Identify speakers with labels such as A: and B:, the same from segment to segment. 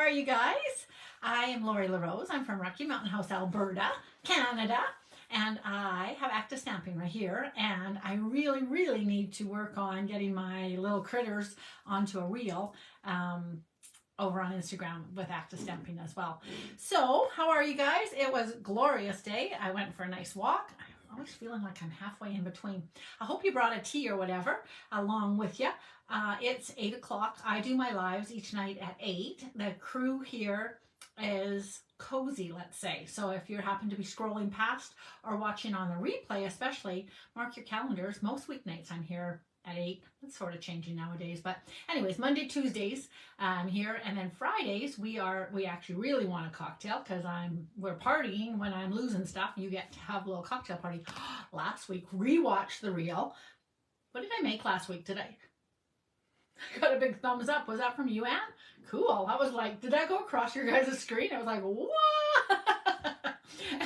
A: are you guys? I am Lori LaRose. I'm from Rocky Mountain House, Alberta, Canada. And I have active stamping right here. And I really need to work on getting my little critters onto a reel over on Instagram with active stamping as well. So how are you guys? It was a glorious day. I went for a nice walk. I'm always feeling like I'm halfway in between. I hope you brought a tea or whatever along with you. It's 8 o'clock. I do my lives each night at 8. The crew here is cozy, let's say. So if you happen to be scrolling past or watching on the replay, especially, mark your calendars. Most weeknights I'm here at 8. It's sort of changing nowadays, but anyways, Monday, Tuesdays I'm here, and then Fridays we actually really want a cocktail because we're partying when I'm losing stuff. You get to have a little cocktail party. Last week, rewatched the reel. What did I make last week today? I got a big thumbs up. Was that from you, Anne? Cool. I was like, did that go across your guys' screen? I was like, what?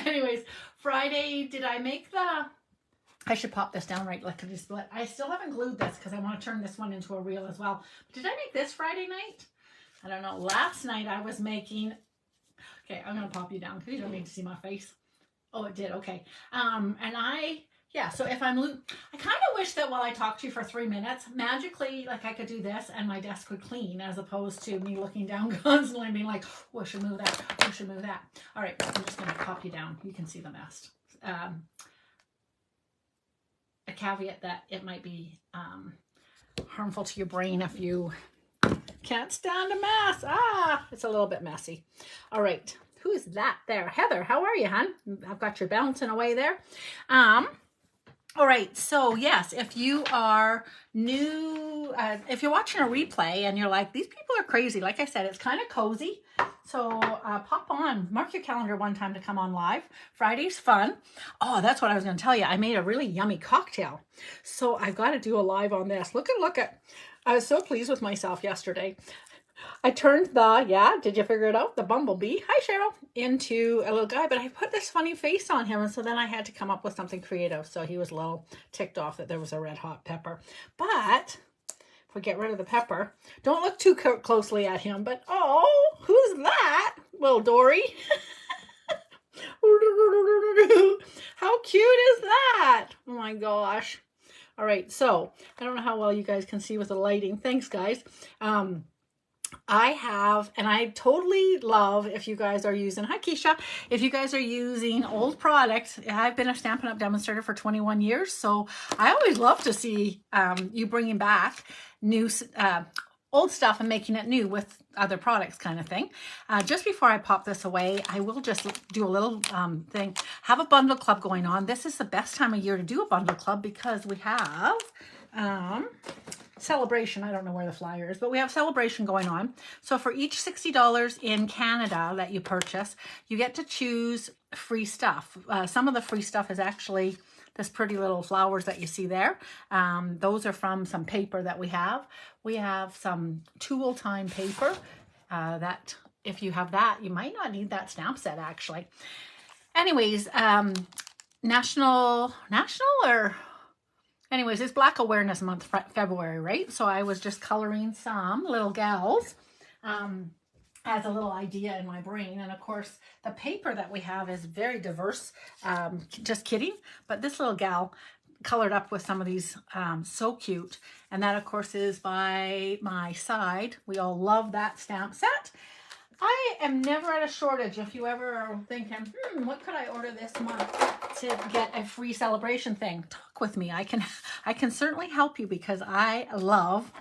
A: Anyways, Friday, did I make I should pop this down right like a split. I still haven't glued this because I want to turn this one into a reel as well. But did I make this Friday night? I don't know. Last night I was making, okay, I'm going to pop you down because you don't need to see my face. Oh, it did. Okay. Yeah, so if I kind of wish that while I talk to you for 3 minutes, magically, like I could do this and my desk would clean as opposed to me looking down constantly and being like, oh, I should move that. Oh, I should move that. All right, I'm just going to pop you down. You can see the mess. A caveat that it might be harmful to your brain if you can't stand a mess. It's a little bit messy. All right, who is that there? Heather, how are you, hon? I've got you bouncing away there. All right, so yes, if you are new, if you're watching a replay and you're like, these people are crazy, like I said, it's kind of cozy. So pop on, mark your calendar one time to come on live. Friday's fun. Oh, that's what I was going to tell you. I made a really yummy cocktail. So I've got to do a live on this. Look at, I was so pleased with myself yesterday. I turned did you figure it out? The bumblebee, hi Cheryl, into a little guy, but I put this funny face on him, and so then I had to come up with something creative. So he was a little ticked off that there was a red hot pepper. But if we get rid of the pepper, don't look too closely at him, but oh, who's that? Little Dory. How cute is that? Oh my gosh. All right, so I don't know how well you guys can see with the lighting. Thanks, guys. I totally love if you guys are using, hi Keisha, if you guys are using old products. I've been a Stampin' Up! Demonstrator for 21 years, so I always love to see you bringing back new, old stuff and making it new with other products kind of thing. Just before I pop this away, I will just do a little thing. Have a bundle club going on. This is the best time of year to do a bundle club because we have celebration. I don't know where the flyer is, but we have celebration going on. So for each $60 in Canada that you purchase, you get to choose free stuff. Some of the free stuff is actually this pretty little flowers that you see there. Those are from some paper that we have. We have some tool time paper that if you have that, you might not need that stamp set actually. Anyways, Anyways, it's Black Awareness Month, February, right? So I was just coloring some little gals as a little idea in my brain. And of course, the paper that we have is very diverse. Just kidding. But this little gal colored up with some of these, so cute. And that, of course, is by my side. We all love that stamp set. I am never at a shortage. If you ever are thinking, what could I order this month to get a free celebration thing? Talk with me. I can certainly help you because I love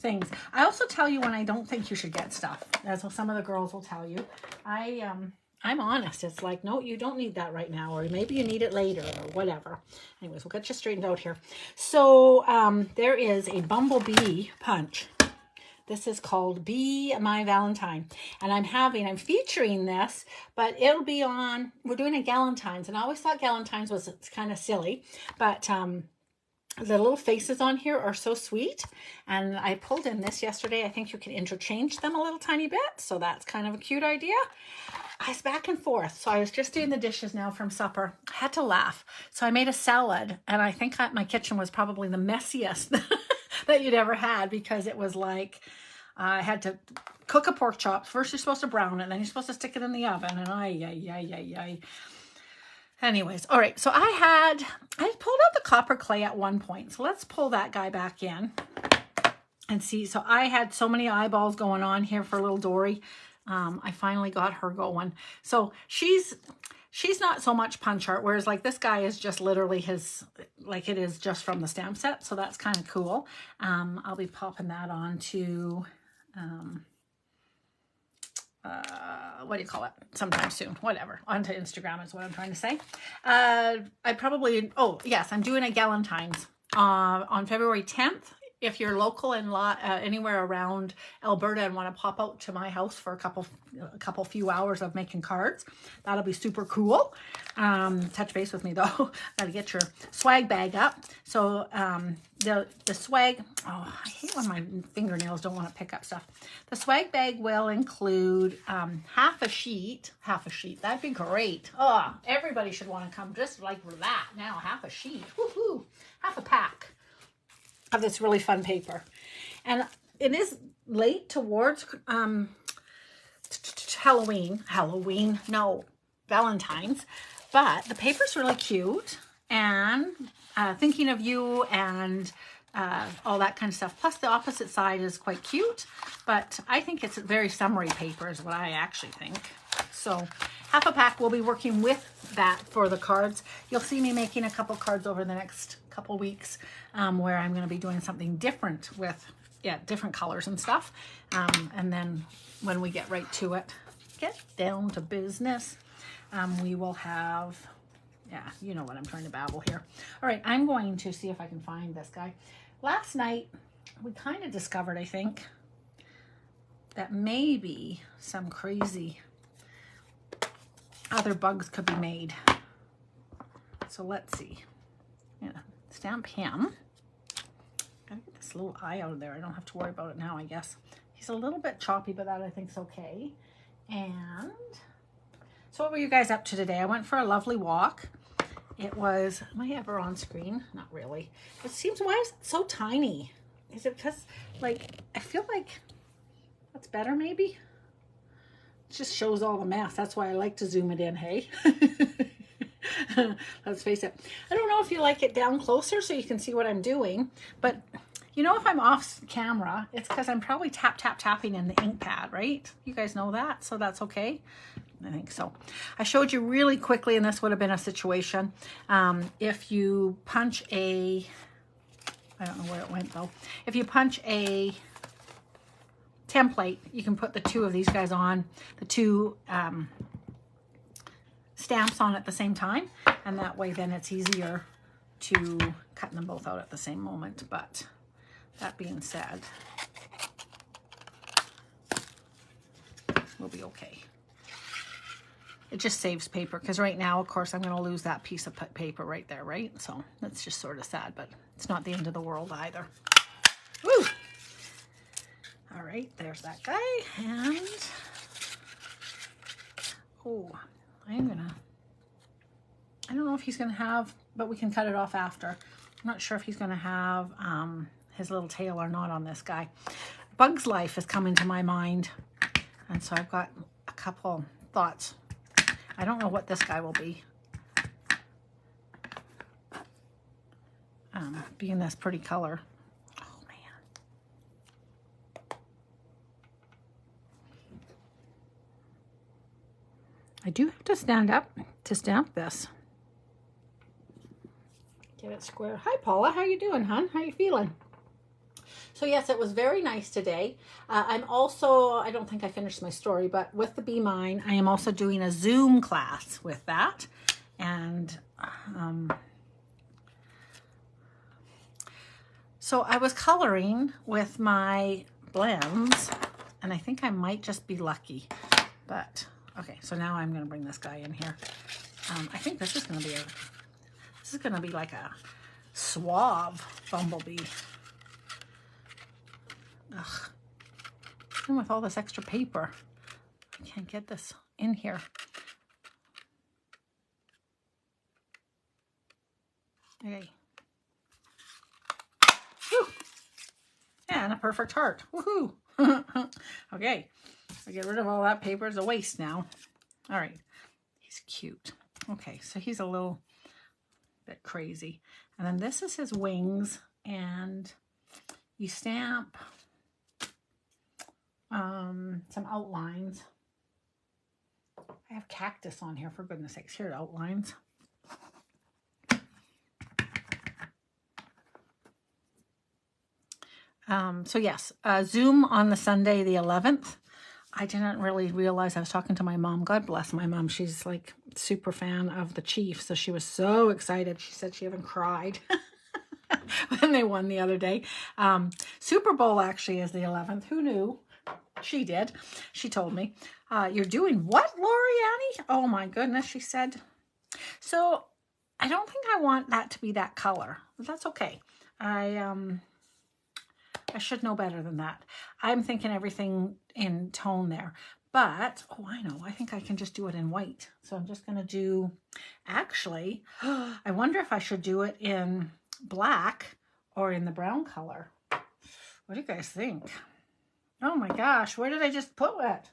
A: things. I also tell you when I don't think you should get stuff, as some of the girls will tell you. I'm honest. It's like, no, you don't need that right now, or maybe you need it later, or whatever. Anyways, we'll get you straightened out here. So there is a bumblebee punch. This is called Be My Valentine. And I'm featuring this, but it'll be on, we're doing a Galentine's. And I always thought Galentine's was kind of silly, but the little faces on here are so sweet. And I pulled in this yesterday. I think you can interchange them a little tiny bit. So that's kind of a cute idea. I was back and forth. So I was just doing the dishes now from supper. I had to laugh. So I made a salad. And I think my kitchen was probably the messiest that you'd ever had because it was like, I had to cook a pork chop. First you're supposed to brown it, then you're supposed to stick it in the oven, and ay. Anyways, all right, so I pulled out the copper clay at one point. So let's pull that guy back in and see. So I had so many eyeballs going on here for little Dory. I finally got her going. So she's not so much punch art, whereas like this guy is just literally his, like it is just from the stamp set. So that's kind of cool. I'll be popping that onto, what do you call it? Sometime soon, whatever. Onto Instagram is what I'm trying to say. Oh yes, I'm doing a Galentine's on February 10th. If you're local and anywhere around Alberta and want to pop out to my house for a few hours of making cards, that'll be super cool. Touch base with me though. Gotta get your swag bag up. So the swag, oh, I hate when my fingernails don't want to pick up stuff. The swag bag will include half a sheet. That'd be great. Oh, everybody should want to come just like that now. Half a sheet. Woohoo! Half a pack of this really fun paper. And it is late towards Valentine's, but the paper's really cute, and thinking of you and all that kind of stuff. Plus the opposite side is quite cute, but I think it's a very summery paper is what I actually think. So half a pack, we'll be working with that for the cards. You'll see me making a couple cards over the next couple weeks where I'm going to be doing something different with different colors and stuff. And then when we get right to it, get down to business, we will have, you know what I'm trying to babble here. All right, I'm going to see if I can find this guy. Last night, we kind of discovered, I think, that maybe some crazy other bugs could be made. So let's see. Stamp him. Gotta get this little eye out of there. I don't have to worry about it now, I guess. He's a little bit choppy, but that I think is okay. And so what were you guys up to today? I went for a lovely walk. It was, am I ever on screen? Not really. It seems, why is it so tiny? Is it because, like, I feel like that's better maybe? It just shows all the mess. That's why I like to zoom it in, hey? Let's face it. I don't know if you like it down closer so you can see what I'm doing, but you know, if I'm off camera, it's because I'm probably tapping in the ink pad, right? You guys know that, so that's okay. I think so. I showed you really quickly, and this would have been a situation. If you punch I don't know where it went though. If you punch a template, you can put the two of these guys on, the two stamps on at the same time, and that way then it's easier to cut them both out at the same moment. But that being said, we'll be okay. It just saves paper, because right now, of course, I'm going to lose that piece of paper right there, right? So that's just sort of sad, but it's not the end of the world either. Woo! All right, there's that guy. And, oh, I don't know if he's going to have, but we can cut it off after. I'm not sure if he's going to have his little tail or not on this guy. Bug's Life has come into my mind, and so I've got a couple thoughts. I don't know what this guy will be. Being this pretty color. Oh, man. I do have to stand up to stamp this. Get it square. Hi, Paula. How you doing, hon? How you feeling? So yes, it was very nice today. I'm also, I don't think I finished my story, but with the Be Mine, I am also doing a Zoom class with that. And so I was coloring with my blends, and I think I might just be lucky. But, okay, so now I'm going to bring this guy in here. I think this is going to be like a suave bumblebee. Ugh. Even with all this extra paper, I can't get this in here. Okay. Whew. And a perfect heart. Woohoo! Okay, I get rid of all that paper. It's a waste now. All right, he's cute. Okay, so he's a little bit crazy. And then this is his wings, and you stamp some outlines. I have cactus on here, for goodness sakes. Here are outlines. So yes, Zoom on the Sunday, the 11th. I didn't really realize I was talking to my mom. God bless my mom. She's like super fan of the Chiefs. So she was so excited. She said she even cried when they won the other day. Super Bowl actually is the 11th. Who knew? She did. She told me. You're doing what, Lori Annie? Oh my goodness, she said. So I don't think I want that to be that color. But that's okay. I should know better than that. I'm thinking everything in tone there. But, oh, I know. I think I can just do it in white. So I'm just going to do, actually, I wonder if I should do it in black or in the brown color. What do you guys think? Oh my gosh, where did I just put it?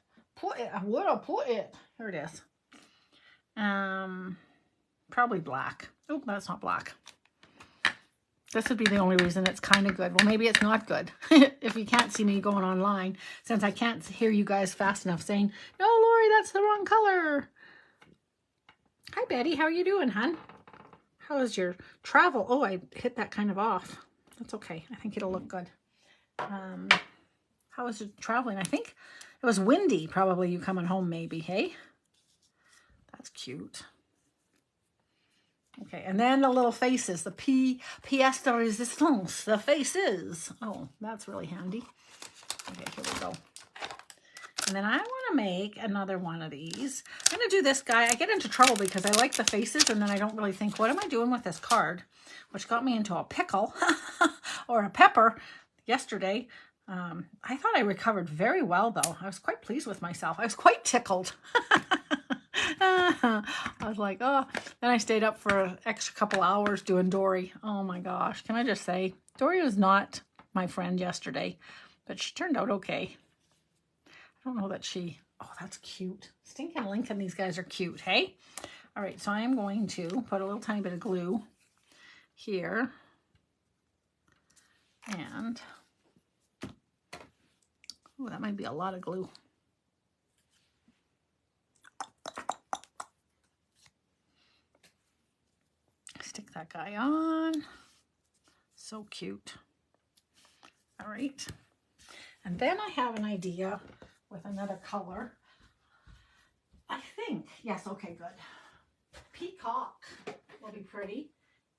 A: Where'd I put it? Here it is. Probably black. Oh, that's not black. This would be the only reason it's kind of good. Well, maybe it's not good. If you can't see me going online, since I can't hear you guys fast enough saying, no, Lori, that's the wrong color. Hi, Betty. How are you doing, hon? How is your travel? Oh, I hit that kind of off. That's okay. I think it'll look good. How was it traveling? I think it was windy. Probably you coming home, maybe. Hey, that's cute. Okay, and then the little faces, the pièce de résistance, the faces. Oh, that's really handy. Okay, here we go. And then I want to make another one of these. I'm going to do this guy. I get into trouble because I like the faces, and then I don't really think, what am I doing with this card? Which got me into a pickle or a pepper yesterday. I thought I recovered very well, though. I was quite pleased with myself. I was quite tickled. I was like, oh. Then I stayed up for an extra couple hours doing Dory. Oh my gosh. Can I just say, Dory was not my friend yesterday, but she turned out okay. I don't know that she, oh, that's cute. Stinking Lincoln, these guys are cute, hey? All right, so I am going to put a little tiny bit of glue here. And, oh, that might be a lot of glue. Stick that guy on. So cute. All right. And then I have an idea with another color. I think, yes, okay, good. Peacock will be pretty.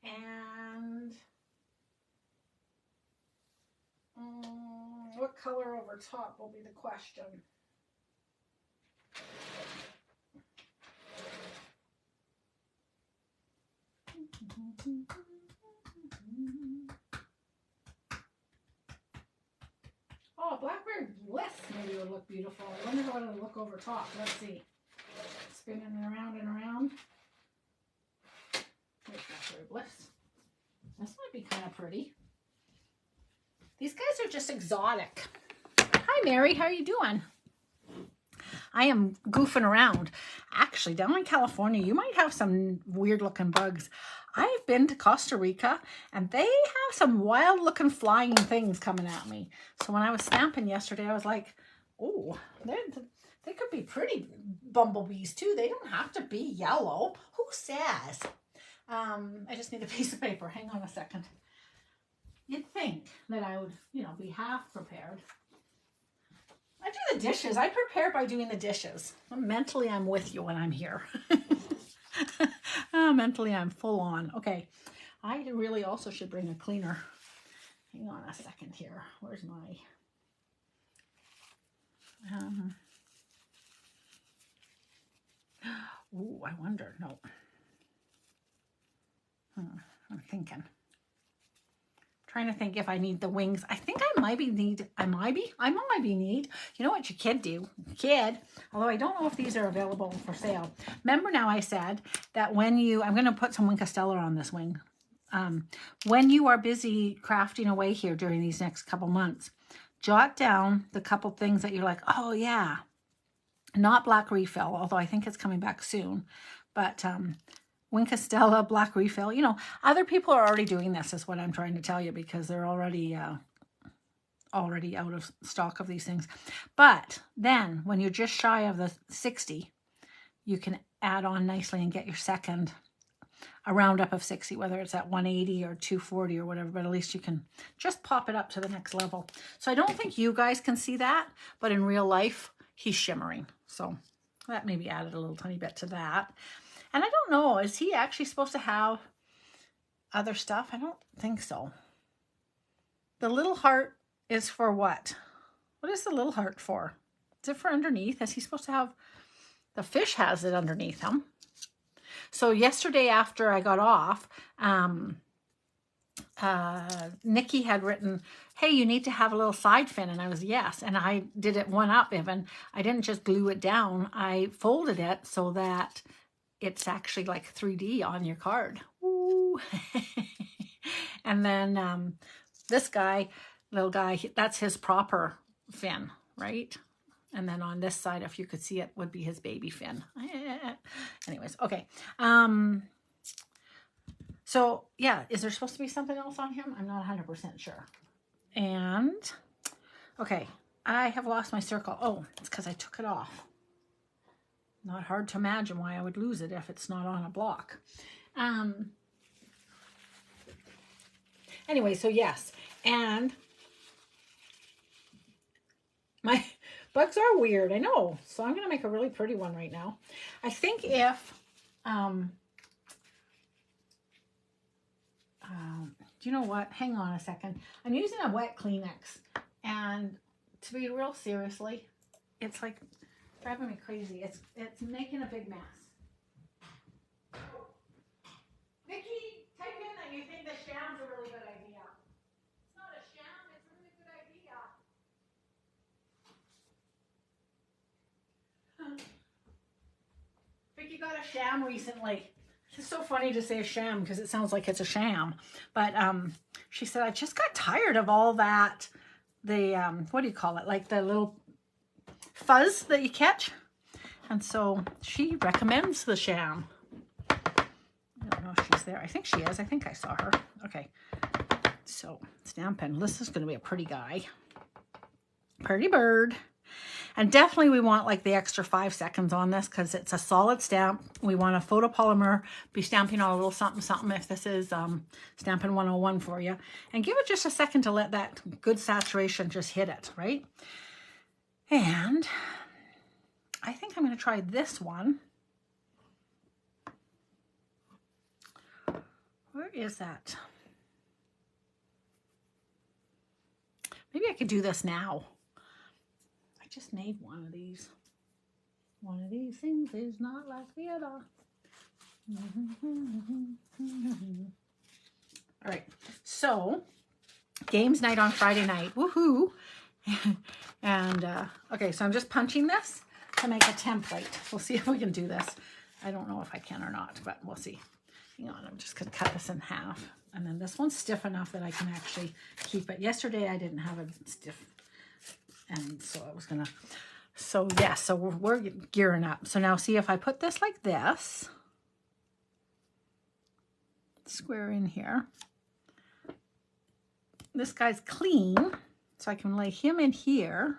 A: And what color over top will be the question. Oh, Blackberry Bliss maybe would look beautiful. I wonder how it would look over top. Let's see. Spinning around and around. There's Blackberry Bliss. This might be kind of pretty. These guys are just exotic. Hi, Mary. How are you doing? I am goofing around. Actually, down in California, you might have some weird looking bugs. I've been to Costa Rica, and they have some wild looking flying things coming at me. So when I was stamping yesterday, I was like, oh, they could be pretty bumblebees too. They don't have to be yellow. Who says? I just need a piece of paper. Hang on a second. You'd think that I would, be half prepared. I do the dishes. I prepare by doing the dishes. Mentally, I'm with you when I'm here. Mentally, I'm full on. Okay. I really also should bring a cleaner. Hang on a second here. Where's my... Ooh, I wonder. No. I'm thinking. Trying to think if I need the wings. I think I might need. You know what you could do? Although I don't know if these are available for sale. Remember now I said that when I'm going to put some Wing Castellar on this wing. When you are busy crafting away here during these next couple months, jot down the couple things that you're like, oh yeah, not black refill, although I think it's coming back soon, but Winkestella black refill. You know, other people are already doing this, is what I'm trying to tell you, because they're already out of stock of these things. But then when you're just shy of the 60, you can add on nicely and get your second, a roundup of 60, whether it's at 180 or 240 or whatever, but at least you can just pop it up to the next level. So I don't think you guys can see that, but in real life, he's shimmering. So that maybe added a little tiny bit to that. And I don't know, is he actually supposed to have other stuff? I don't think so. The little heart is for what? What is the little heart for? Is it for underneath? Is he supposed to have, the fish has it underneath him. So yesterday after I got off, Nikki had written, hey, you need to have a little side fin. And I was, yes. And I did it one up even. I didn't just glue it down. I folded it so that it's actually like 3D on your card. Woo. And then this guy, little guy, that's his proper fin, right? And then on this side, if you could see it, would be his baby fin. Anyways, okay. So yeah, is there supposed to be something else on him? I'm not 100% sure. And okay, I have lost my circle. Oh, it's because I took it off. Not hard to imagine why I would lose it if it's not on a block. Anyway, so yes, and my bugs are weird, I know. So I'm going to make a really pretty one right now. I think if, do you know what? Hang on a second. I'm using a wet Kleenex, and to be real seriously, it's like driving me crazy. It's making a big mess. Vicky, type in that you think the sham's a really good idea. It's not a sham, it's a really good idea. Vicky got a sham recently. It's so funny to say a sham because it sounds like it's a sham. But she said, I just got tired of all that, what do you call it? Like the little fuzz that you catch. And so she recommends the sham. I don't know if she's there. I think she is. I think I saw her. Okay. So stamping. This is going to be a pretty guy. Pretty bird. And definitely we want like the extra 5 seconds on this because it's a solid stamp. We want a photopolymer, be stamping on a little something, something if this is Stampin' 101 for you. And give it just a second to let that good saturation just hit it, right? And I think I'm going to try this one. Where is that? Maybe I could do this now. I just made one of these. One of these things is not like the other. All right, so games night on Friday night. Woohoo! And okay, so I'm just punching this to make a template. We'll see if we can do this. I don't know if I can or not, but we'll see. Hang on, I'm just going to cut this in half. And then this one's stiff enough that I can actually keep it. Yesterday I didn't have it stiff. And so I was going to, so yeah, so we're gearing up. So now see if I put this like this, square in here. This guy's clean, so I can lay him in here.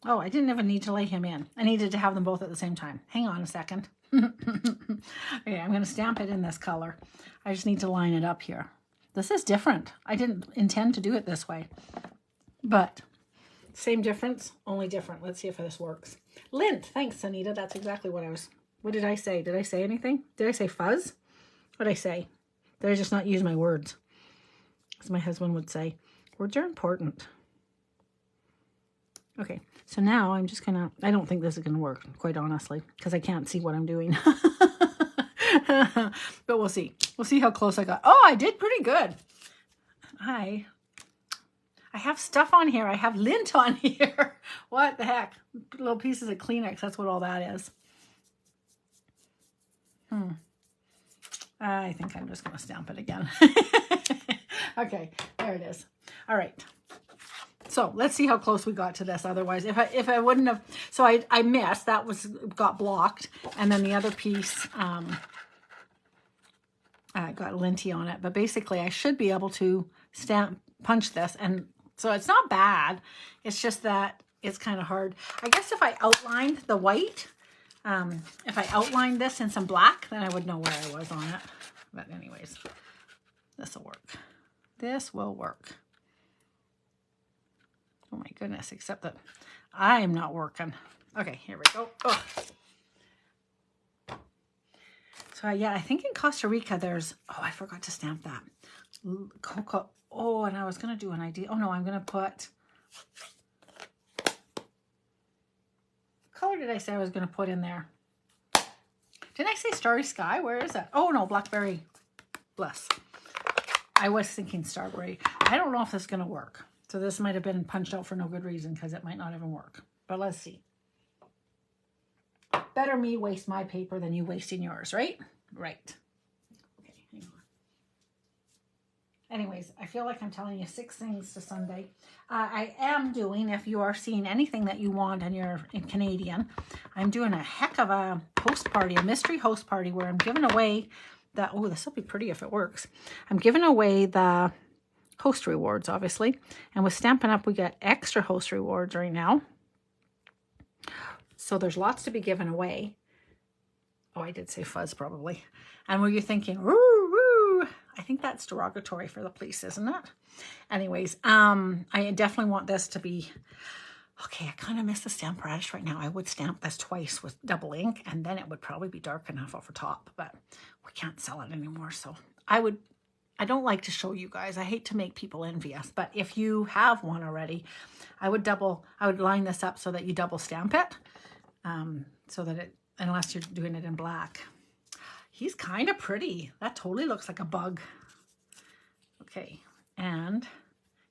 A: Oh, I didn't even need to lay him in. I needed to have them both at the same time. Hang on a second. Okay, I'm going to stamp it in this color. I just need to line it up here. This is different. I didn't intend to do it this way. But same difference, only different. Let's see if this works. Lint. Thanks, Anita. That's exactly what I was... What did I say? Did I say anything? Did I say fuzz? What did I say? Did I just not use my words? As my husband would say, words are important. Okay, so now I'm just gonna, I don't think this is gonna work, quite honestly, because I can't see what I'm doing. But we'll see. We'll see how close I got. Oh, I did pretty good. I have stuff on here. I have lint on here. What the heck? Little pieces of Kleenex. That's what all that is. I think I'm just going to stamp it again. Okay, there it is. All right. So let's see how close we got to this. Otherwise, if I wouldn't have, so I missed, that got blocked. And then the other piece got linty on it. But basically I should be able to punch this. And so it's not bad. It's just that it's kind of hard. I guess if I outlined the white, if I outlined this in some black, then I would know where I was on it. But anyways, this will work. This will work. Oh my goodness, except that I'm not working. Okay, here we go. Oh. So yeah, I think in Costa Rica there's, oh, I forgot to stamp that. Cocoa. Oh, and I was going to do an idea. Oh no, I'm going to put, what color did I say I was going to put in there? Didn't I say Starry Sky? Where is that? Oh no, Blackberry Bliss. I was thinking Starberry. I don't know if this is going to work. So this might have been punched out for no good reason because it might not even work. But let's see. Better me waste my paper than you wasting yours, right? Right. Okay, hang on. Anyways, I feel like I'm telling you 6 things to Sunday. I am doing, if you are seeing anything that you want and you're in Canadian, I'm doing a heck of a host party, a mystery host party where I'm giving away the, oh, this will be pretty if it works. I'm giving away the host rewards, obviously. And with Stampin' Up, we get extra host rewards right now. So there's lots to be given away. Oh, I did say fuzz probably. And were you thinking, woo, woo? I think that's derogatory for the police, isn't it? Anyways, I definitely want this to be, okay, I kind of miss the stamp radish right now. I would stamp this twice with double ink and then it would probably be dark enough over top, but we can't sell it anymore. So I don't like to show you guys. I hate to make people envious, but if you have one already, I would line this up so that you double stamp it. So that it, unless you're doing it in black. He's kind of pretty. That totally looks like a bug. Okay, and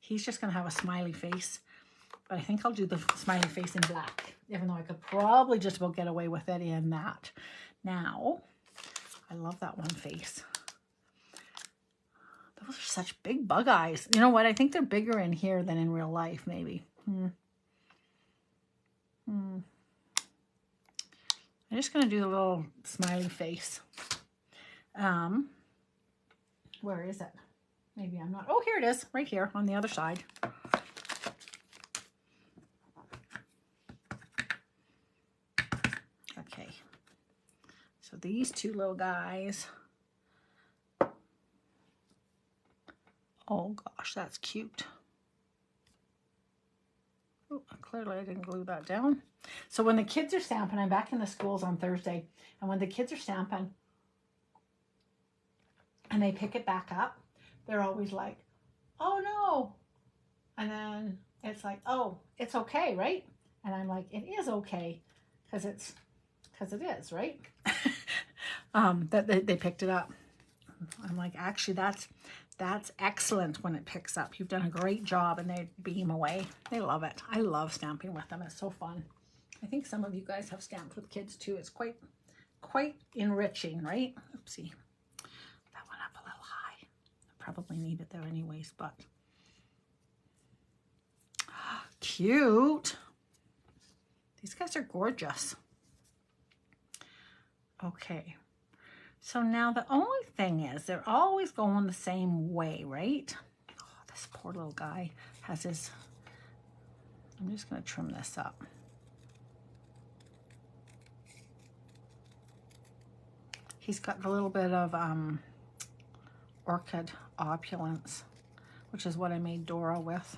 A: he's just going to have a smiley face. But I think I'll do the smiley face in black, even though I could probably just about get away with it in that. Now, I love that one face. Those are such big bug eyes. You know what? I think they're bigger in here than in real life, maybe. I'm just going to do the little smiley face. Where is it? Maybe I'm not. Oh, here it is, right here on the other side. Okay. So these two little guys. Oh gosh, that's cute. Oh, clearly I didn't glue that down. So when the kids are stamping, I'm back in the schools on Thursday, and when the kids are stamping and they pick it back up, they're always like, oh no. And then it's like, oh, it's okay, right? And I'm like, it is okay, because it is, right? That they picked it up. I'm like, actually, that's excellent when it picks up. You've done a great job, and they beam away. They love it. I love stamping with them. It's so fun. I think some of you guys have stamped with kids too. It's quite enriching, right? Oopsie. That went up a little high. I probably need it there anyways, but cute. These guys are gorgeous. Okay. So now the only thing is they're always going the same way, right? Oh, this poor little guy has his, I'm just going to trim this up. He's got a little bit of orchid opulence, which is what I made Dora with.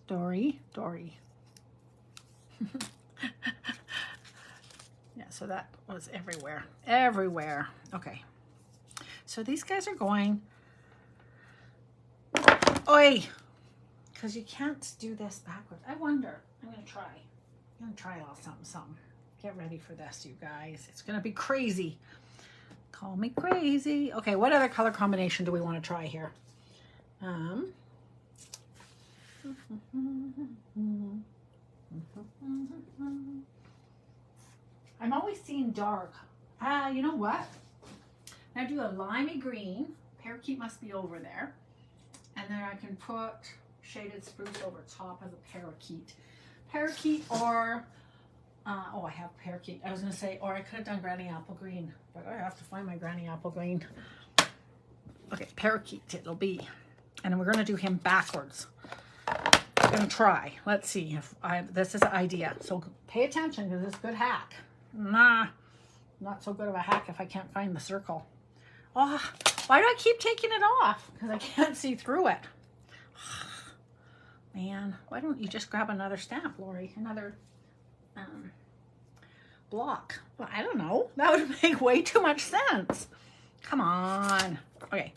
A: Dory. Yeah, so that was everywhere. Okay, so these guys are going, oi, because you can't do this backwards. I wonder, I'm gonna try a little something. Get ready for this, you guys. It's gonna be crazy. Call me crazy. Okay, what other color combination do we want to try here? I'm always seeing dark. You know what? Now do a limey green. Parakeet must be over there. And then I can put shaded spruce over top as a parakeet. Parakeet or, oh, I have parakeet. I was going to say, or I could have done granny apple green, but I have to find my granny apple green. Okay, parakeet it'll be. And we're going to do him backwards. I'm going to try. Let's see if this is an idea. So pay attention because it's a good hack. Nah, not so good of a hack if I can't find the circle. Oh, why do I keep taking it off? Because I can't see through it. Man, why don't you just grab another stamp, Lori? Another block. Well, I don't know. That would make way too much sense. Come on. Okay.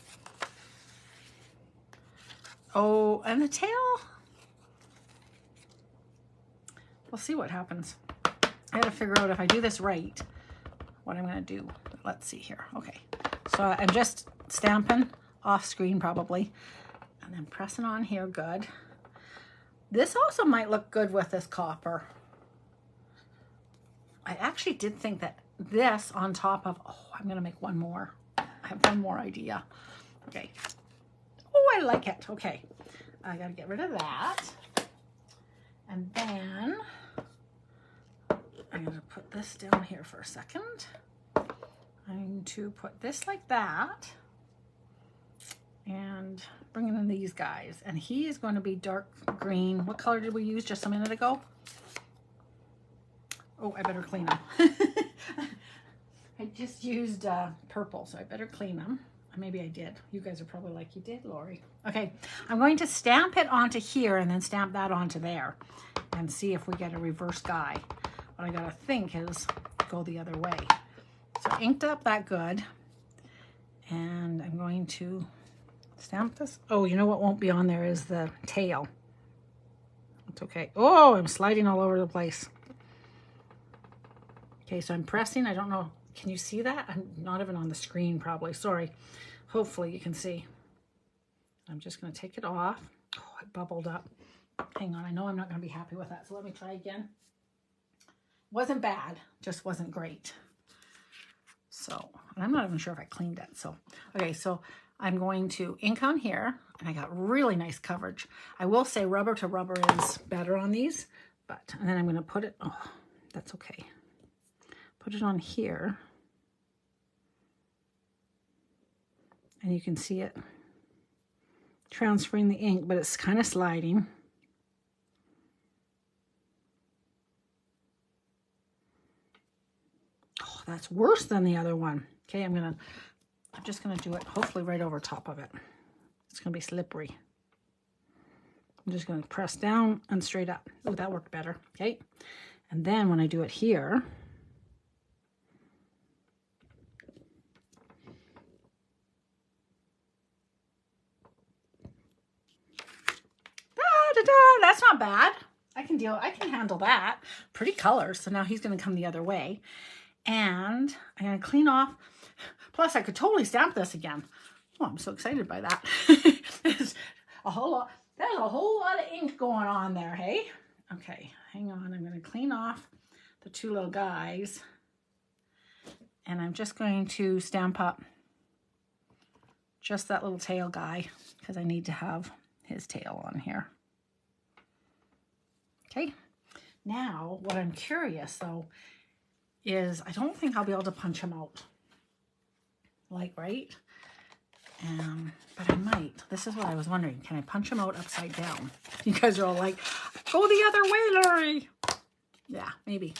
A: Oh, and the tail. We'll see what happens. I gotta figure out if I do this right, what I'm gonna do. Let's see here. Okay. So I'm just stamping off screen probably, and then pressing on here. Good. This also might look good with this copper. I actually did think that this on top of, oh, I'm gonna make one more. I have one more idea. Okay. Oh, I like it. Okay. I gotta get rid of that. And then I'm gonna put this down here for a second. I'm going to put this like that and bring in these guys. And he is going to be dark green. What color did we use just a minute ago? Oh, I better clean them. I just used purple, so I better clean them. Maybe I did. You guys are probably like, you did, Lori. Okay, I'm going to stamp it onto here and then stamp that onto there and see if we get a reverse guy. What I gotta think is go the other way. So inked up that good. And I'm going to stamp this. Oh, you know what won't be on there is the tail. It's okay. Oh, I'm sliding all over the place. Okay, so I'm pressing. I don't know. Can you see that? I'm not even on the screen probably. Sorry. Hopefully you can see. I'm just going to take it off. Oh, it bubbled up. Hang on. I know I'm not going to be happy with that. So let me try again. Wasn't bad. Just wasn't great. So, and I'm not even sure if I cleaned it. So, okay. So I'm going to ink on here. And I got really nice coverage. I will say rubber to rubber is better on these. But, and then I'm going to put it. Oh, that's okay. Put it on here. And you can see it transferring the ink, but it's kind of sliding. Oh, that's worse than the other one. Okay, I'm just gonna do it hopefully right over top of it. It's gonna be slippery. I'm just gonna press down and straight up. Oh, that worked better. Okay, and then when I do it here, that's not bad. I can handle that. Pretty colors. So now he's going to come the other way. And I'm going to clean off. Plus, I could totally stamp this again. Oh, I'm so excited by that. There's a whole lot of ink going on there, hey? Okay, hang on. I'm going to clean off the two little guys. And I'm just going to stamp up just that little tail guy because I need to have his tail on here. Okay, now what I'm curious though is I don't think I'll be able to punch him out. Like, right? But I might. This is what I was wondering. Can I punch him out upside down? You guys are all like, go the other way, Lori. Yeah, maybe.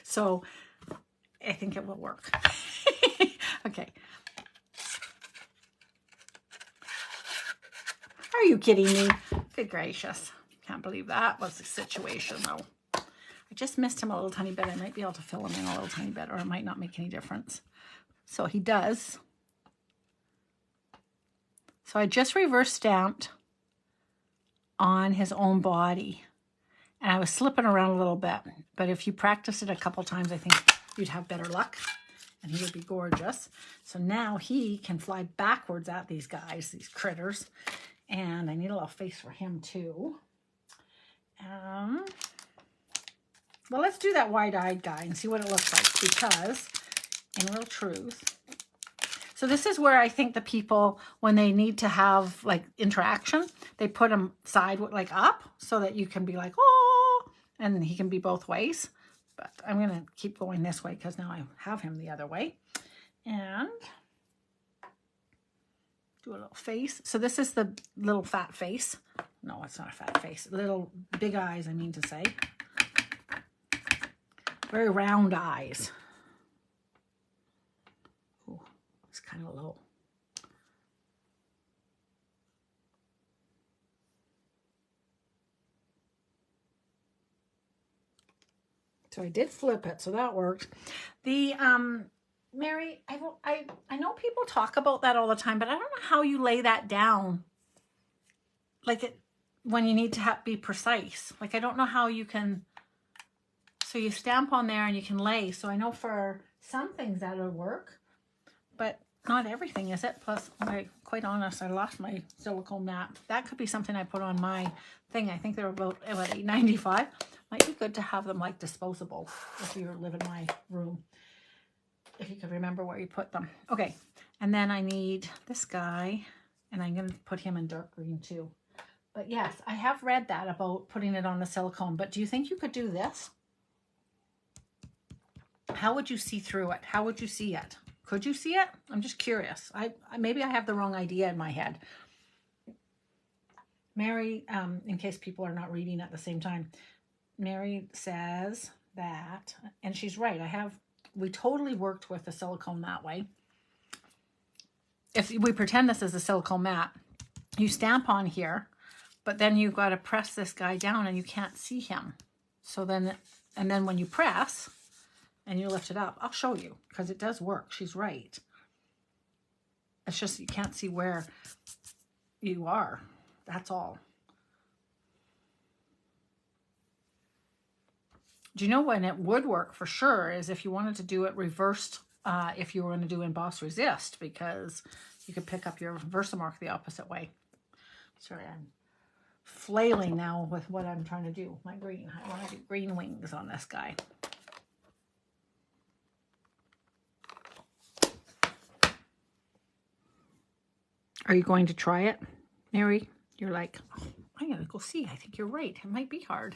A: So I think it will work. Okay. Are you kidding me? Good gracious. Can't believe that was the situation though. I just missed him a little tiny bit. I might be able to fill him in a little tiny bit, or it might not make any difference. So he does. So I just reverse stamped on his own body. And I was slipping around a little bit. But if you practice it a couple times, I think you'd have better luck. And he would be gorgeous. So now he can fly backwards at these guys, these critters. And I need a little face for him too. Well, let's do that wide-eyed guy and see what it looks like, because in real truth, So this is where I think the people, when they need to have like interaction, they put him side like up so that you can be like, oh, and he can be both ways. But I'm going to keep going this way because now I have him the other way. And do a little face. So this is the little fat face. No, it's not a fat face. Little big eyes, I mean to say. Very round eyes. Oh, it's kind of low. So I did flip it, so that worked. The Mary, I know people talk about that all the time, but I don't know how you lay that down. Like it when you need to be precise. Like I don't know how you can. So you stamp on there and you can lay. So I know for some things that'll work, but not everything, is it? Plus, quite honest, I lost my silicone mat. That could be something I put on my thing. I think they're about $8.95. Might be good to have them like disposable if you live in my room. If you could remember where you put them. Okay, and then I need this guy, and I'm going to put him in dark green too. But yes, I have read that about putting it on the silicone. But do you think you could do this? How would you see through it? How would you see it? Could you see it? I'm just curious. Maybe I have the wrong idea in my head. Mary, in case people are not reading at the same time, Mary says that, and she's right, we totally worked with the silicone that way. If we pretend this is a silicone mat, you stamp on here, but then you've got to press this guy down and you can't see him. So then, and then when you press and you lift it up, I'll show you because it does work. She's right. It's just you can't see where you are. That's all. Do you know when it would work for sure is if you wanted to do it reversed, if you were going to do emboss resist, because you could pick up your Versamark the opposite way. Sorry, I'm flailing now with what I'm trying to do. My green. I want to do green wings on this guy. Are you going to try it, Mary? You're like, oh, I'm going to go see. I think you're right. It might be hard.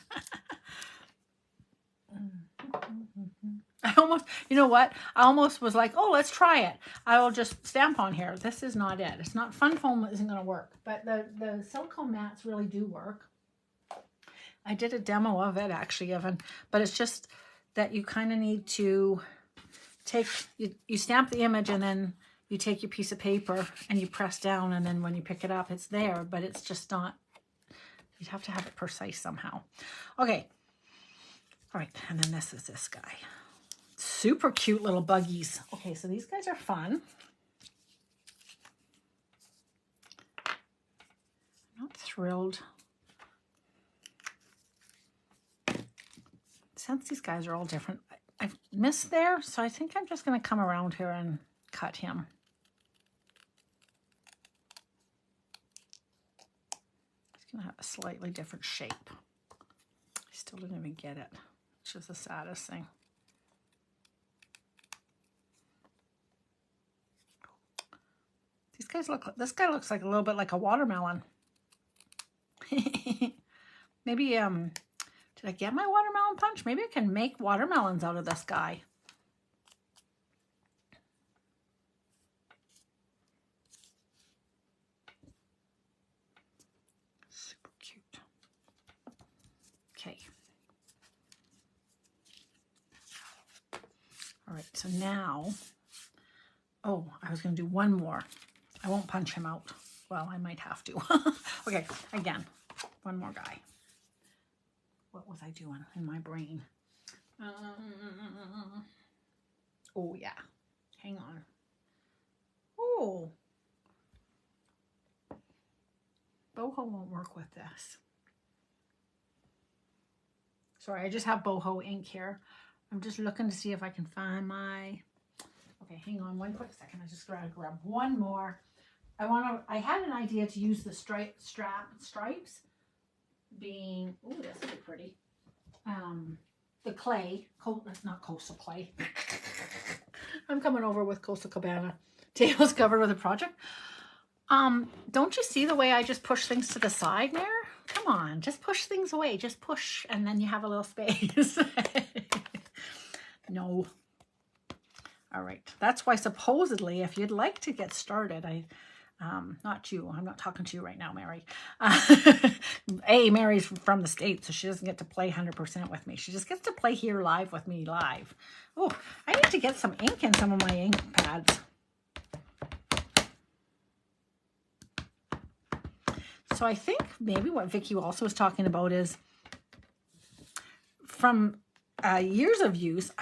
A: I almost, you know what? I almost was like, oh, let's try it. I will just stamp on here. This is not it. It's not, fun foam isn't going to work. But the silicone mats really do work. I did a demo of it actually, Evan. But it's just that you kind of need to take, you stamp the image and then you take your piece of paper and you press down, and then when you pick it up, it's there, but it's just not, you'd have to have it precise somehow. Okay. All right, and then this is this guy. Super cute little buggies. Okay, so these guys are fun. I'm not thrilled. Since these guys are all different, I've missed there, so I think I'm just going to come around here and cut him. He's going to have a slightly different shape. I still didn't even get it, which is the saddest thing. These guys look, this guy looks like a little bit like a watermelon. Maybe, did I get my watermelon punch? Maybe I can make watermelons out of this guy. Super cute. Okay. All right, so now, oh, I was going to do one more. I won't punch him out. Well, I might have to. Okay, again, one more guy. What was I doing in my brain? Oh, yeah. Hang on. Oh. Boho won't work with this. Sorry, I just have boho ink here. I'm just looking to see if I can find my... Okay, hang on one quick second. I just gotta grab one more. I had an idea to use the stripes being, oh, this is pretty. The clay, that's not coastal clay. I'm coming over with Coastal Cabana Tail's covered with a project. Don't you see the way I just push things to the side there? Come on, just push things away. Just push, and then you have a little space. No. All right. That's why supposedly, if you'd like to get started, not you. I'm not talking to you right now, Mary. Mary's from the States, so she doesn't get to play 100% with me. She just gets to play here live with me live. Oh, I need to get some ink in some of my ink pads. So I think maybe what Vicki also was talking about is from years of use,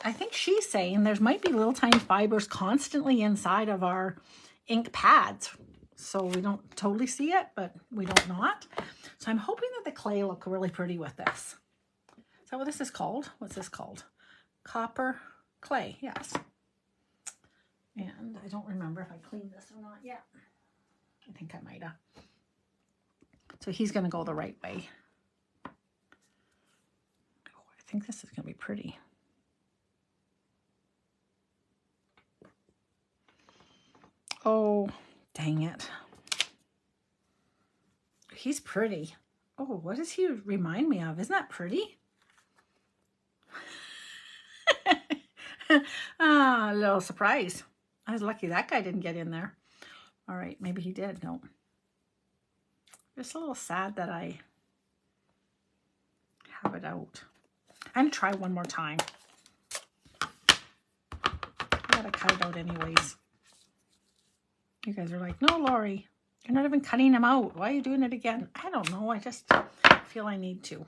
A: I think she's saying there might be little tiny fibers constantly inside of our ink pads. So we don't totally see it, but we don't not. So I'm hoping that the clay will look really pretty with this. Is that what this is called? What's this called? Copper clay, yes. And I don't remember if I cleaned this or not yet. I think I might have. So he's going to go the right way. Oh, I think this is going to be pretty. Oh, dang it. He's pretty. Oh, what does he remind me of? Isn't that pretty? A little surprise. I was lucky that guy didn't get in there. All right, maybe he did. No. Just a little sad that I have it out. I'm going to try one more time. I got to cut it out anyways. You guys are like, no, Lori, you're not even cutting them out. Why are you doing it again? I don't know. I just feel I need to.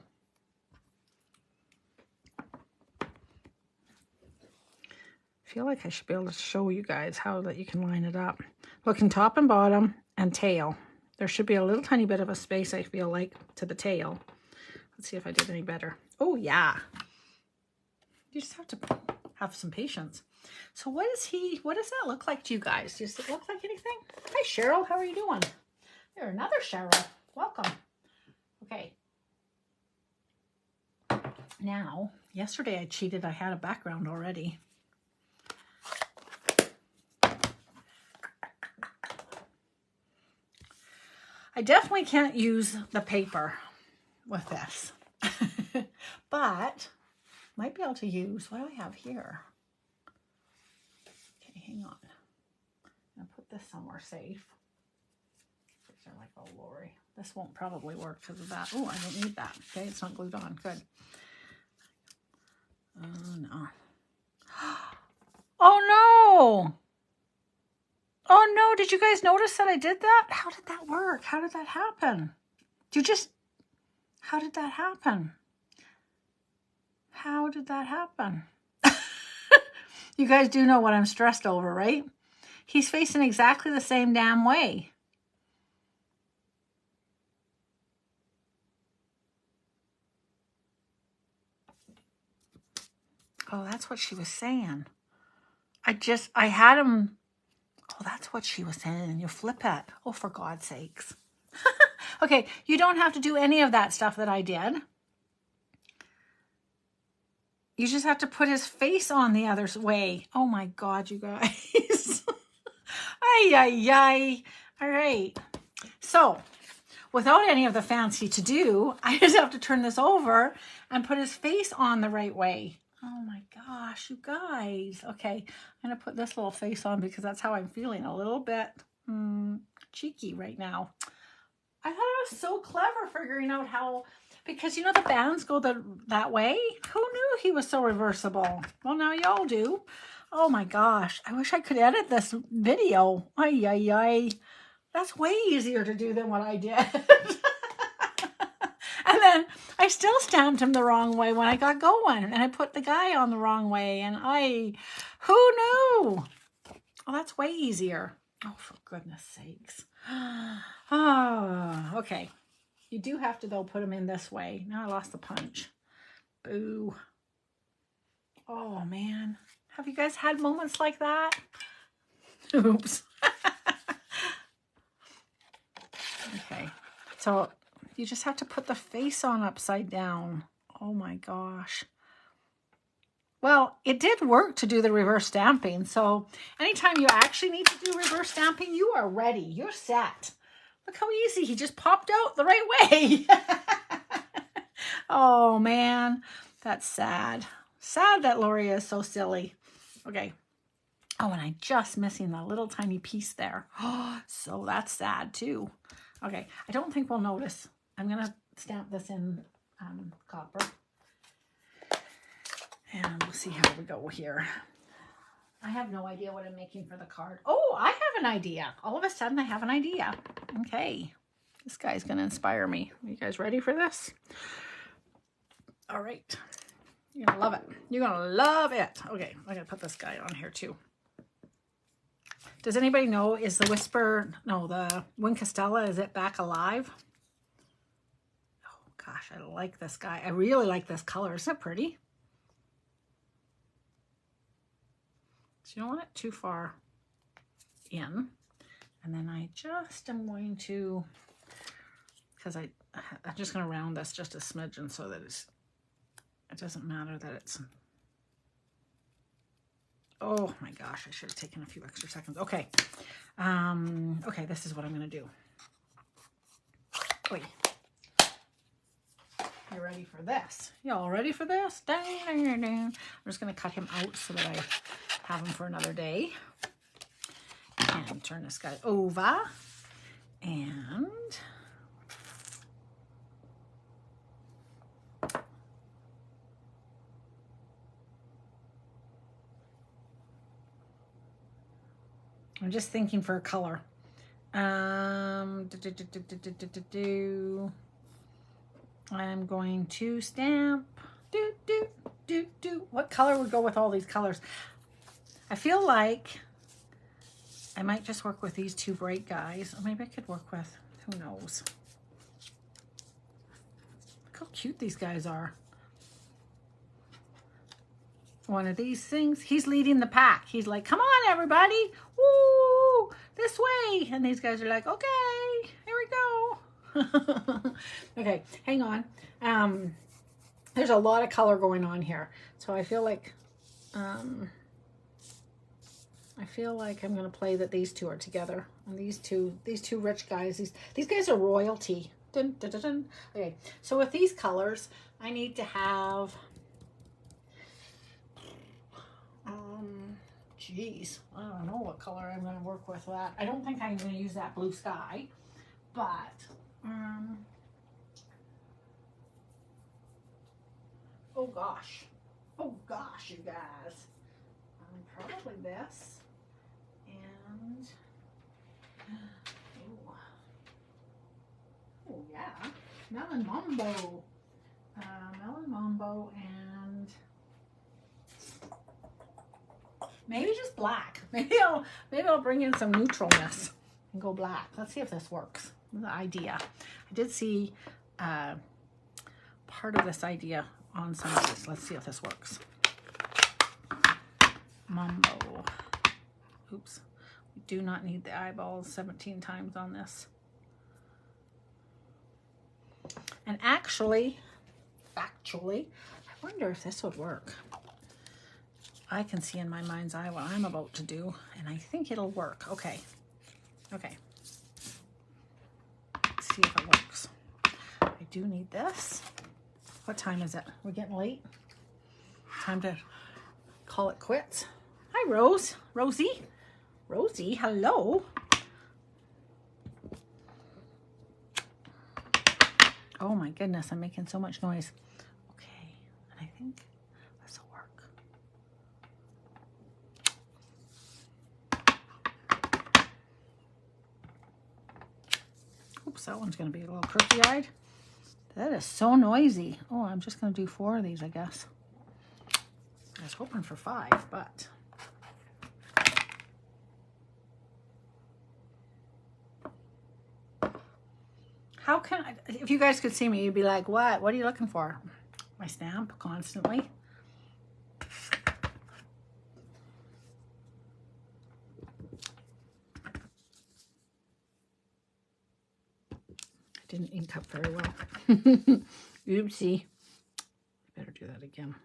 A: I feel like I should be able to show you guys how that you can line it up. Looking top and bottom and tail. There should be a little tiny bit of a space, I feel like, to the tail. Let's see if I did any better. Oh, yeah. You just have to have some patience. So what does that look like to you guys? Does it look like anything? Hi, Cheryl. How are you doing? You're another Cheryl. Welcome. Okay. Now, yesterday I cheated. I had a background already. I definitely can't use the paper with this, but might be able to use, what do I have here? Okay, hang on. I'm gonna put this somewhere safe. They're like, oh, Lori, this won't probably work because of that. Oh, I don't need that. Okay, it's not glued on. Good. Oh, no. Oh, no. Oh, no. Did you guys notice that I did that? How did that work? How did that happen? How did that happen? How did that happen? You guys do know what I'm stressed over, right? He's facing exactly the same damn way. Oh, that's what she was saying. I had him. Oh, that's what she was saying. You flip it. Oh, for God's sakes. Okay, you don't have to do any of that stuff that I did. You just have to put his face on the other way. Oh my God, you guys. Ay, ay, ay. All right. So, without any of the fancy to do, I just have to turn this over and put his face on the right way. Oh my gosh, you guys. Okay, I'm going to put this little face on because that's how I'm feeling, a little bit cheeky right now. I thought I was so clever figuring out how, because you know the bands go that way? Who knew he was so reversible? Well, now y'all do. Oh my gosh, I wish I could edit this video. Ay, ay, ay. That's way easier to do than what I did. And then I still stamped him the wrong way when I got going. And I put the guy on the wrong way. And who knew? Oh, that's way easier. Oh, for goodness sakes. Oh, okay. You do have to, though, put him in this way. Now I lost the punch. Boo. Oh, man. Have you guys had moments like that? Oops. Okay. So you just have to put the face on upside down. Oh, my gosh. Well, it did work to do the reverse stamping. So anytime you actually need to do reverse stamping, you are ready. You're set. Look how easy. He just popped out the right way. Oh, man. That's sad. Sad that Lori is so silly. Okay. Oh, and I'm just missing that little tiny piece there. Oh, so that's sad too. Okay. I don't think we'll notice. I'm going to stamp this in copper. And we'll see how we go here. I have no idea what I'm making for the card. Oh, I have an idea. All of a sudden, I have an idea. Okay. This guy's going to inspire me. Are you guys ready for this? All right. You're going to love it. You're going to love it. Okay. I'm going to put this guy on here too. Does anybody know, is the the Win Castella, is it back alive? Oh, gosh. I like this guy. I really like this color. Isn't it pretty? So you don't want it too far in. And then I just am going to, because I'm just going to round this just a smidgen so that it doesn't matter that it's, oh my gosh, I should have taken a few extra seconds. Okay. Okay, this is what I'm going to do. Wait. You ready for this? Y'all ready for this? I'm just going to cut him out so that I have him for another day. And turn this guy over. And I'm just thinking for a color. I'm going to stamp. What color would go with all these colors? I feel like I might just work with these two bright guys. Or maybe I could work with, who knows? Look how cute these guys are. One of these things, he's leading the pack. He's like, come on, everybody. Woo, this way. And these guys are like, okay, here we go. Okay, hang on. There's a lot of color going on here. So I feel like I'm going to play that these two are together. And these two rich guys, these guys are royalty. Dun, dun, dun, dun. Okay, so with these colors, I need to have, geez, I don't know what color I'm going to work with that. I don't think I'm going to use that blue sky, but, oh gosh, you guys. Probably this, and oh yeah, melon mambo, and maybe just black. Maybe I'll bring in some neutralness and go black. Let's see if this works. The idea. I did see part of this idea on some of this. Let's see if this works. Mambo. Oops. We do not need the eyeballs 17 times on this. And actually, I wonder if this would work. I can see in my mind's eye what I'm about to do, and I think it'll work. Okay. Okay. Let's see if it works. I do need this. What time is it? We're getting late. Time to call it quits. Hi, Rose. Rosie, hello. Oh my goodness, I'm making so much noise. Okay, and I think this will work. Oops, that one's going to be a little crooky-eyed. That is so noisy. Oh, I'm just going to do 4 of these, I guess. I was hoping for 5, but how can I, if you guys could see me, you'd be like, what are you looking for? My stamp constantly. I didn't ink up very well. Oopsie. Better do that again.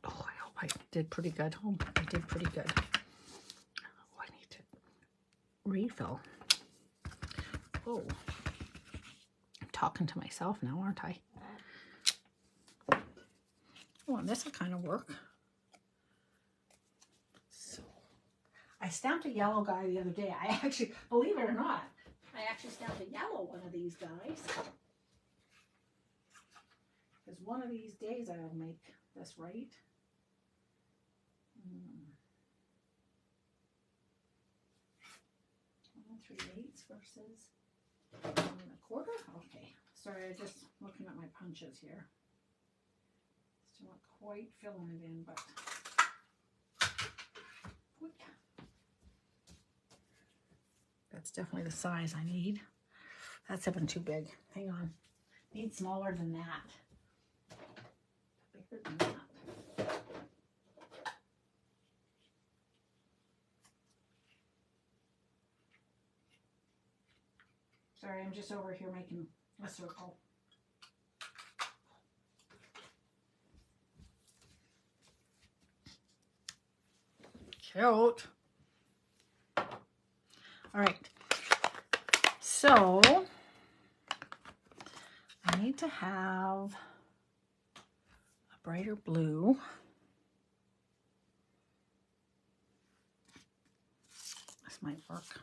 A: Oh, I hope I did pretty good. Oh, I did pretty good. Oh, I need to refill. Oh, I'm talking to myself now, aren't I? Oh, and this will kind of work. So, I stamped a yellow guy the other day. I actually, believe it or not, I actually stamped a yellow one of these guys. Because one of these days I'll make this right. 3/8 versus 1 1/4. Okay, sorry, I'm just looking at my punches here. Still not quite filling it in, but that's definitely the size I need. That's even too big. Hang on. Need smaller than that. Bigger than that. Sorry, I'm just over here making a circle. Cute. All right. So I need to have a brighter blue. This might work.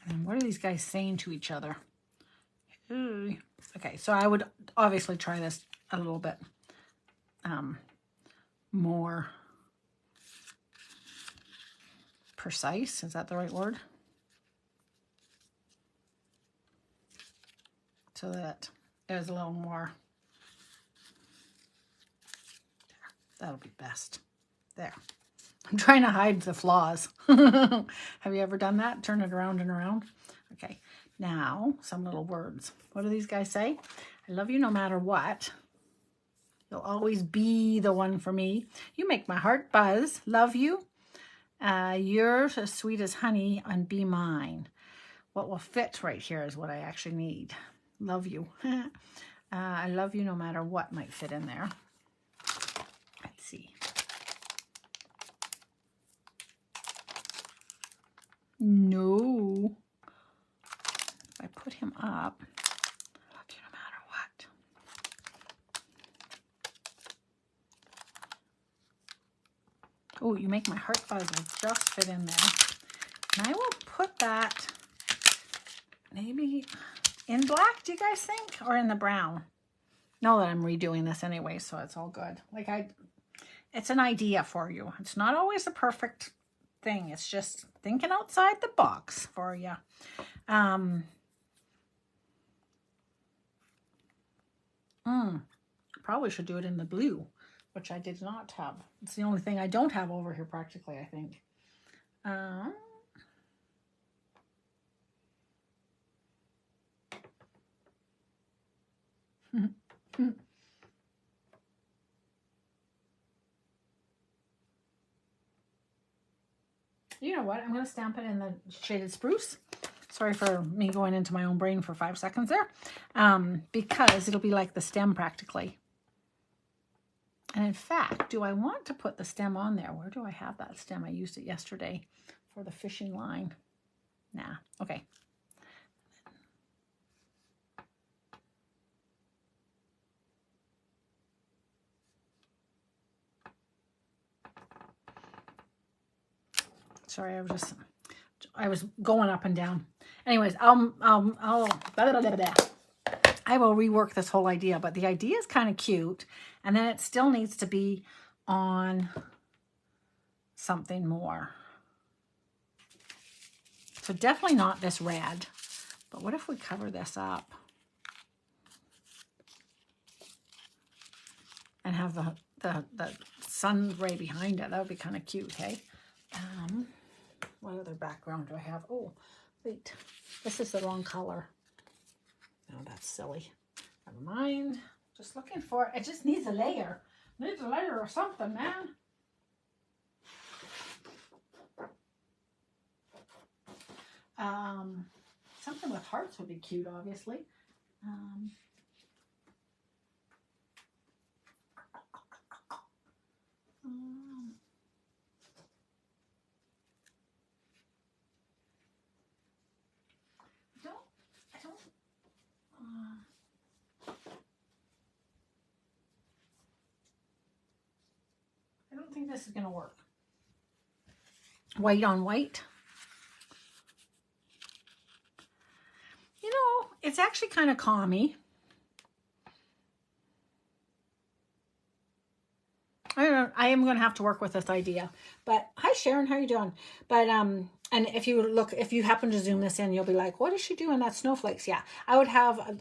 A: And what are these guys saying to each other? Ooh. Okay, so I would obviously try this a little bit more precise. Is that the right word? So that there's a little more. There. That'll be best. There. I'm trying to hide the flaws. Have you ever done that? Turn it around and around. Okay, now some little words. What do these guys say? I love you no matter what. You'll always be the one for me. You make my heart buzz. Love you. You're as sweet as honey and be mine. What will fit right here is what I actually need. Love you. I love you no matter what might fit in there. Let's see. No. If I put him up, I love you no matter what. Oh, you make my heart buzz will just fit in there. And I will put that maybe in black, do you guys think? Or in the brown? Know that I'm redoing this anyway, so it's all good. Like it's an idea for you. It's not always a perfect thing. It's just thinking outside the box for you. Probably should do it in the blue, which I did not have. It's the only thing I don't have over here practically, I think. You know what? I'm going to stamp it in the shaded spruce. Sorry for me going into my own brain for 5 seconds there. Because it'll be like the stem practically. And in fact, do I want to put the stem on there? Where do I have that stem? I used it yesterday for the fishing line. Nah. Okay. Sorry, I was going up and down. Anyways, I will rework this whole idea, but the idea is kind of cute, and then it still needs to be on something more. So definitely not this red, but what if we cover this up and have the sun ray behind it? That would be kind of cute, hey? What other background do I have? Oh, wait, this is the wrong color. Oh, that's silly. Never mind. Just looking for it. It just needs a layer. Needs a layer or something, man. Something with hearts would be cute, obviously. I don't think this is going to work. White on white. You know, it's actually kind of calmy. I am going to have to work with this idea. But hi Sharon, how you doing? But and if you happen to zoom this in, you'll be like, what is she doing? That's snowflakes. Yeah,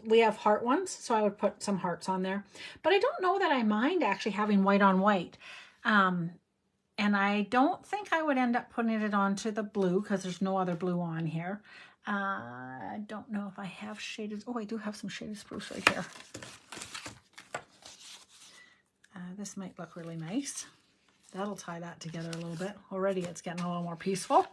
A: we have heart ones, so I would put some hearts on there. But I don't know that I mind actually having white on white. And I don't think I would end up putting it onto the blue because there's no other blue on here. I don't know if I have shaded. Oh, I do have some shaded spruce right here. This might look really nice. That'll tie that together a little bit. Already it's getting a little more peaceful.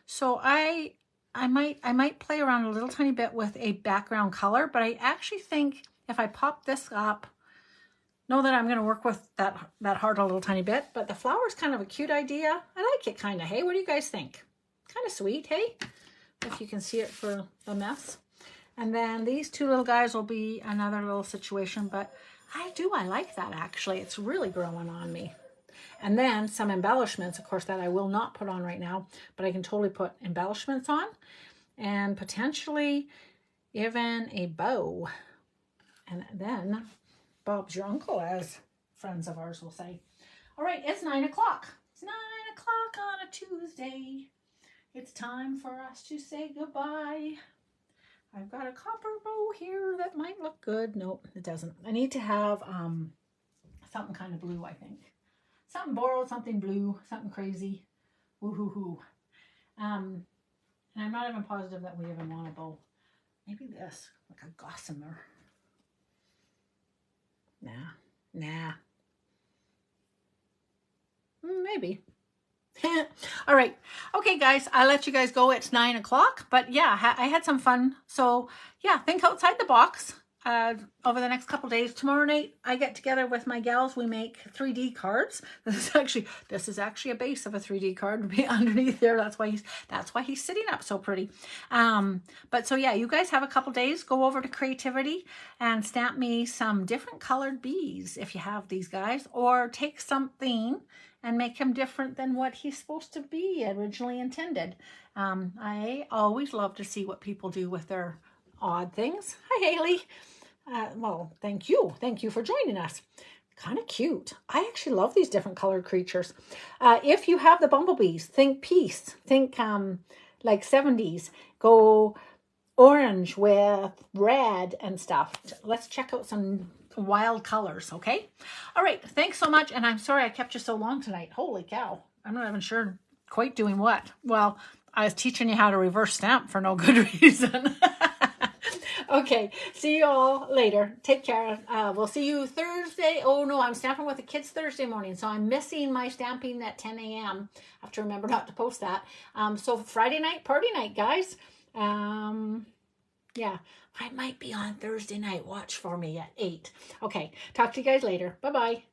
A: So I might play around a little tiny bit with a background color, but I actually think if I pop this up, know that I'm going to work with that heart a little tiny bit, but the flower's kind of a cute idea. I like it kind of. Hey, what do you guys think? Kind of sweet, hey? If you can see it for the mess. And then these two little guys will be another little situation, but I like that actually. It's really growing on me. And then some embellishments, of course, that I will not put on right now, but I can totally put embellishments on and potentially even a bow. And then Bob's your uncle, as friends of ours will say. All right, it's 9 o'clock. It's 9 o'clock on a Tuesday. It's time for us to say goodbye. I've got a copper bow here that might look good. Nope, it doesn't. I need to have something kind of blue, I think. Something borrowed, something blue, something crazy. Woo-hoo-hoo. And I'm not even positive that we even want a bow. Maybe this, like a gossamer. Nah. Maybe. All right. Okay, guys, I'll let you guys go. It's 9 o'clock. But yeah, I had some fun. So yeah, think outside the box over the next couple days. Tomorrow night, I get together with my gals. We make 3D cards. This is actually a base of a 3D card underneath there. That's why he's sitting up so pretty. But so yeah, you guys have a couple days. Go over to Creativity and stamp me some different colored bees if you have these guys, or take something and make him different than what he's supposed to be originally intended. I always love to see what people do with their odd things. Hi, Haley. Well, thank you. Thank you for joining us. Kind of cute. I actually love these different colored creatures. If you have the bumblebees, think peace. Think like 70s. Go orange with red and stuff. Let's check out some wild colors, okay? All right, thanks so much, and I'm sorry I kept you so long tonight. Holy cow, I'm not even sure quite doing what. Well, I was teaching you how to reverse stamp for no good reason. Okay, see you all later. Take care. We'll see you Thursday. Oh no, I'm stamping with the kids Thursday morning, so I'm missing my stamping at 10 a.m. I have to remember not to post that. So Friday night, party night, guys. Yeah, I might be on Thursday night. Watch for me at 8. Okay, talk to you guys later. Bye-bye.